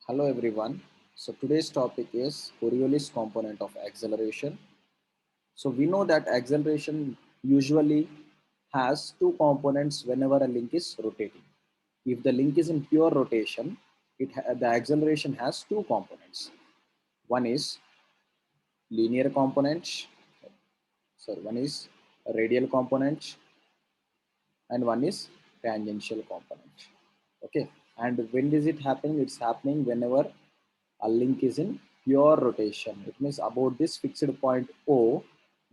Hello everyone. So today's topic is Coriolis component of acceleration. So we know that acceleration usually has two components whenever a link is rotating. If the link is in pure rotation, the acceleration has two components. One is linear component, one is radial component, and one is tangential component. Okay, and when is it happening? It's happening whenever a link is in pure rotation. It means about this fixed point O,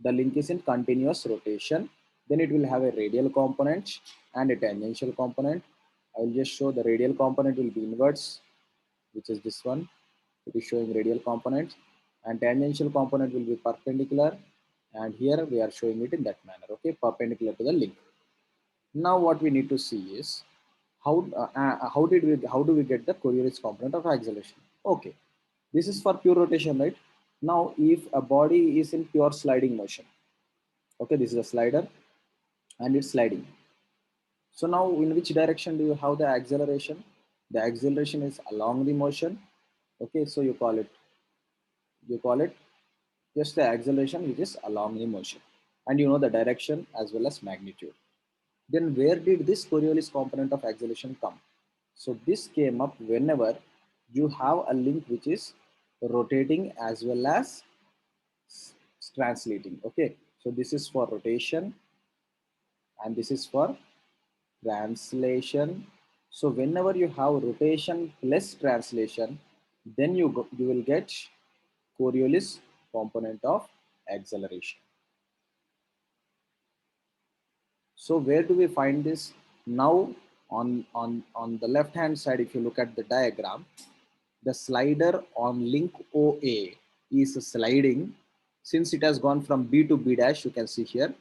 the link is in continuous rotation. Then it will have a radial component and a tangential component. I will just show the radial component will be inwards, which is this one. It is showing radial component, and tangential component will be perpendicular, and here we are showing it in that manner. Okay, perpendicular to the link. Now what we need to see is how do we get the Coriolis component of acceleration? Okay, this is for pure rotation, right? Now if a body is in pure sliding motion, okay, this is a slider and it's sliding. So now in which direction do you have the acceleration? The acceleration is along the motion. Okay, so you call it just the acceleration which is along the motion, and you know the direction as well as magnitude. Then where did this Coriolis component of acceleration come? So this came up whenever you have a link which is rotating as well as translating. Okay, so this is for rotation and this is for translation. So whenever you have rotation plus translation, then you will get Coriolis component of acceleration. So where do we find this? Now on the left hand side, if you look at the diagram, the slider on link OA is sliding since it has gone from B to B dash, you can see here,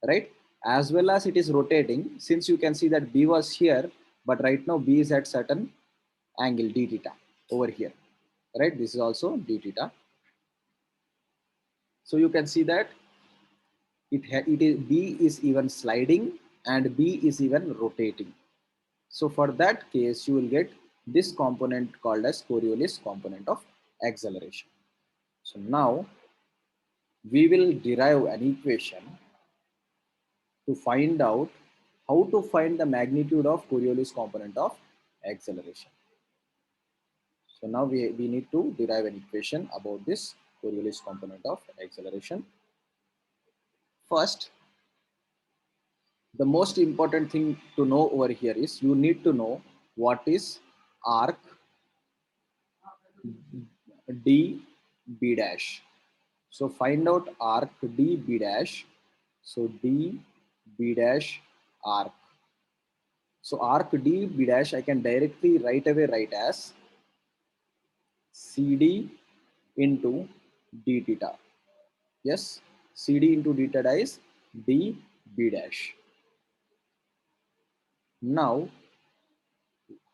right? As well as it is rotating since you can see that B was here, but right now B is at certain angle d theta over here, right? This is also d theta. So you can see that it is B is even sliding and B is even rotating. So for that case, you will get this component called as Coriolis component of acceleration. So now we will derive an equation to find out how to find the magnitude of Coriolis component of acceleration. So now we need to derive an equation about this Coriolis component of acceleration. First, the most important thing to know over here is you need to know what is arc d b dash. So find out arc d b dash. So d b dash arc. So arc d b dash I can directly right away write as CD into d theta. Yes, CD into d theta is d b dash. Now,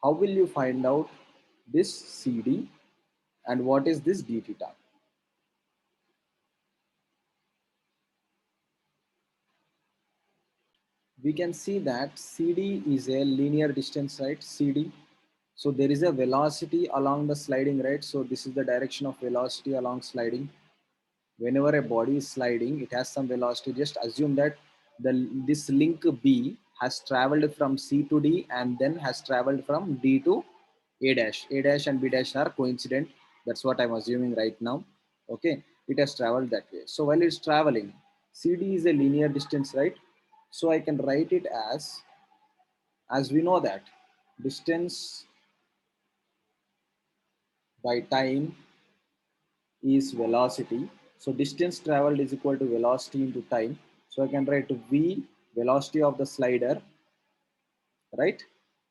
how will you find out this CD and what is this d theta? We can see that CD is a linear distance, right? CD. So there is a velocity along the sliding, right? So this is the direction of velocity along sliding. Whenever a body is sliding, it has some velocity. Just assume that this link B has traveled from C to D and then has traveled from D to A dash. A dash and B dash are coincident. That's what I'm assuming right now. Okay, it has traveled that way. So while it's traveling, CD is a linear distance, right? So I can write it as we know that distance by time is velocity. So distance traveled is equal to velocity into time. So I can write V, velocity of the slider, right,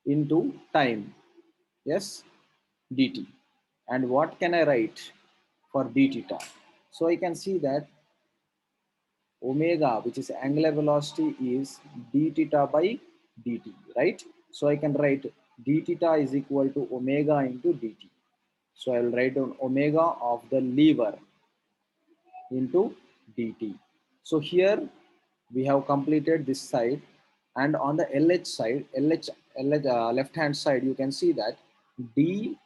into time. Yes, dt. And what can I write for d theta? So I can see that omega, which is angular velocity, is d theta by dt, right? So I can write d theta is equal to omega into dt. So I will write down omega of the lever into dt. So here we have completed this side, and on the LH side, LH left hand side, you can see that d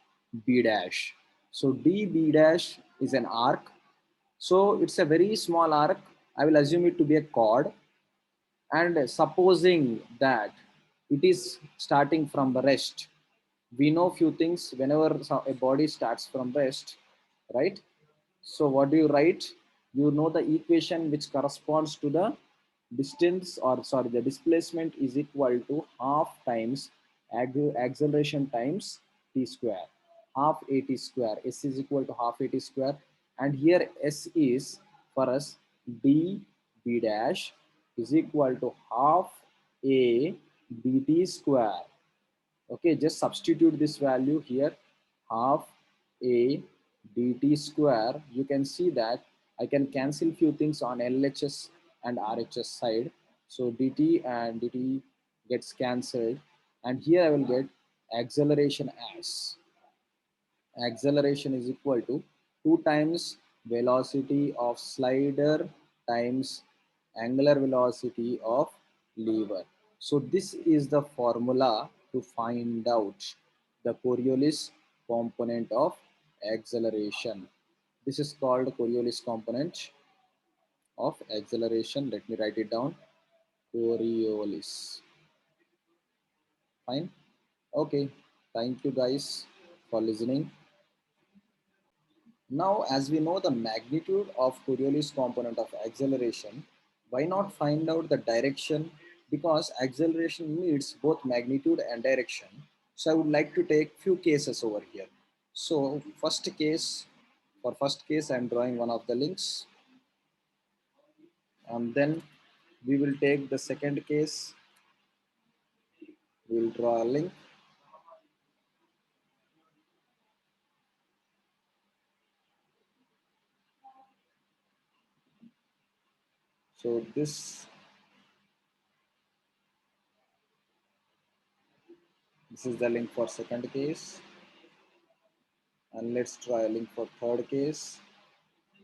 B dash. So DB dash is an arc. So it's a very small arc. I will assume it to be a chord. And supposing that it is starting from the rest, we know few things whenever a body starts from rest, right? So what do you write? You know the equation which corresponds to the distance, or sorry, the displacement is equal to half times acceleration times t square, half at square. S is equal to half at square, and here S is for us d b dash is equal to half a dt square. Okay, just substitute this value here, half a dt square. You can see that I can cancel few things on LHS and RHS side. So dt and dt gets cancelled, and here I will get acceleration as acceleration is equal to 2 times velocity of slider times angular velocity of lever. So this is the formula to find out the Coriolis component of acceleration. This is called Coriolis component of acceleration. Let me write it down. Coriolis. Fine. Okay. Thank you guys for listening. Now, as we know the magnitude of Coriolis component of acceleration, why not find out the direction? Because acceleration needs both magnitude and direction. So I would like to take few cases over here. So first case, I'm drawing one of the links, and then we will take the second case. We will draw a link. So this is the link for second case, and let's try a link for third case,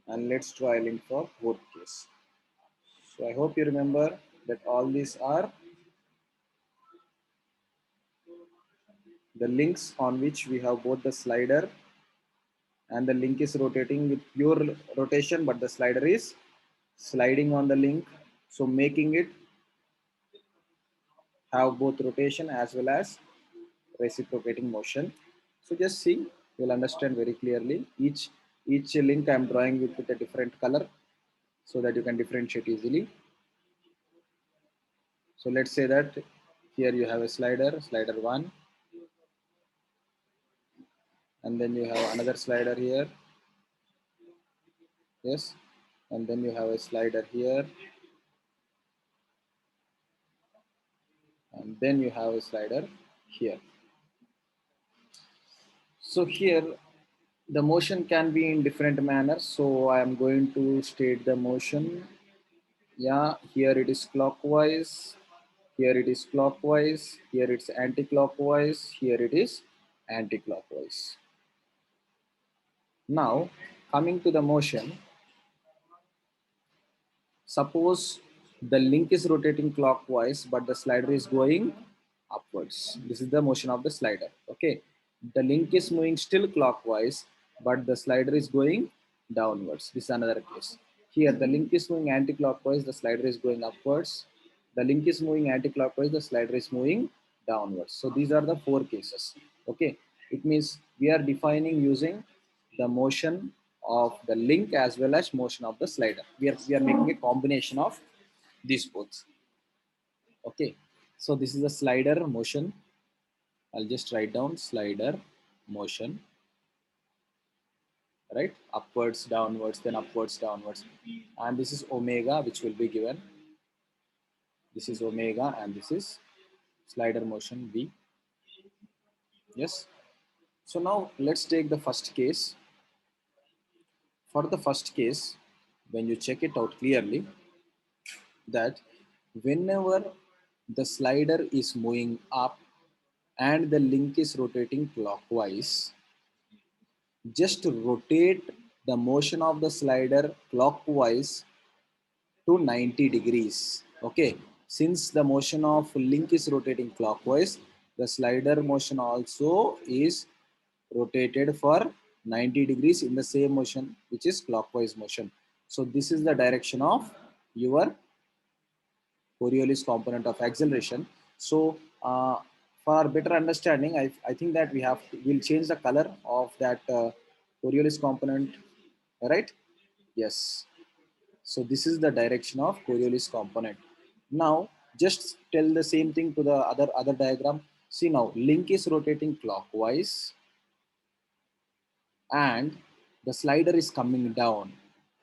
and let's try a link for fourth case. So I hope you remember that all these are the links on which we have both the slider, and the link is rotating with pure rotation, but the slider is sliding on the link. So making it have both rotation as well as reciprocating motion. So just see, you'll understand very clearly. Each link I'm drawing with a different color so that you can differentiate easily. So let's say that here you have a slider 1, and then you have another slider here. Yes, and then you have a slider here, and then you have a slider here. So here the motion can be in different manners. So I am going to state the motion. Yeah, here it is clockwise, here it is clockwise, here it's anti-clockwise, here it is anti-clockwise. Now coming to the motion, suppose the link is rotating clockwise, but the slider is going upwards. This is the motion of the slider. Okay. The link is moving still clockwise, but the slider is going downwards. This is another case. Here, the link is moving anti-clockwise, the slider is going upwards. The link is moving anti-clockwise, the slider is moving downwards. So these are the four cases. Okay. It means we are defining using the motion of the link as well as motion of the slider. We are making a combination of these both. Okay, so this is a slider motion. I'll just write down slider motion, right? Upwards, downwards, then upwards, downwards. And this is omega, which will be given. This is omega, and this is slider motion V. Yes. So now let's take the first case. For the first case, when you check it out clearly, that whenever the slider is moving up and the link is rotating clockwise, just rotate the motion of the slider clockwise to 90 degrees. Okay, since the motion of link is rotating clockwise, the slider motion also is rotated for 90 degrees in the same motion, which is clockwise motion. So this is the direction of your Coriolis component of acceleration. So for better understanding, I think that we'll change the color of that Coriolis component, right? Yes. So this is the direction of Coriolis component. Now just tell the same thing to the other diagram. See now, link is rotating clockwise and the slider is coming down.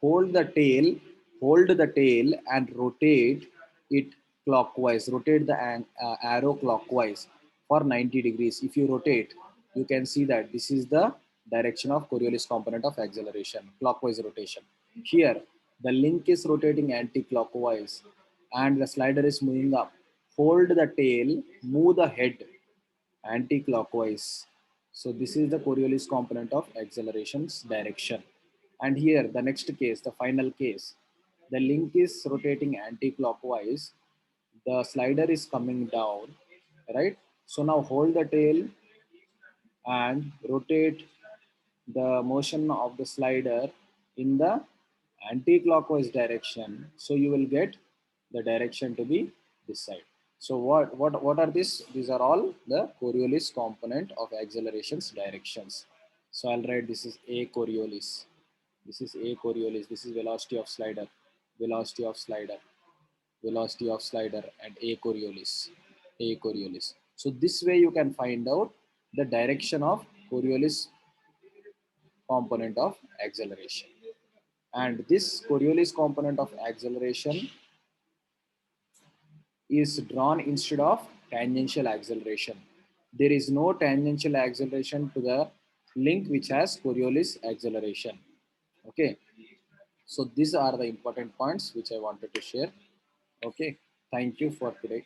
Hold the tail, hold the tail and rotate it clockwise. Rotate the arrow clockwise for 90 degrees. If you rotate, you can see that this is the direction of Coriolis component of acceleration, clockwise rotation. Here, the link is rotating anti-clockwise and the slider is moving up. Hold the tail, move the head anti-clockwise. So this is the Coriolis component of acceleration's direction. And here the next case, the final case, the link is rotating anti-clockwise. The slider is coming down, right? So now hold the tail and rotate the motion of the slider in the anti-clockwise direction. So you will get the direction to be this side. So what are these? These are all the Coriolis component of acceleration's directions. So I'll write this is A Coriolis. This is A Coriolis. This is velocity of slider, velocity of slider, velocity of slider, and A Coriolis. A Coriolis. So this way you can find out the direction of Coriolis component of acceleration. And this Coriolis component of acceleration is drawn instead of tangential acceleration. There is no tangential acceleration to the link which has Coriolis acceleration. Okay, so these are the important points which I wanted to share. Okay, thank you for today.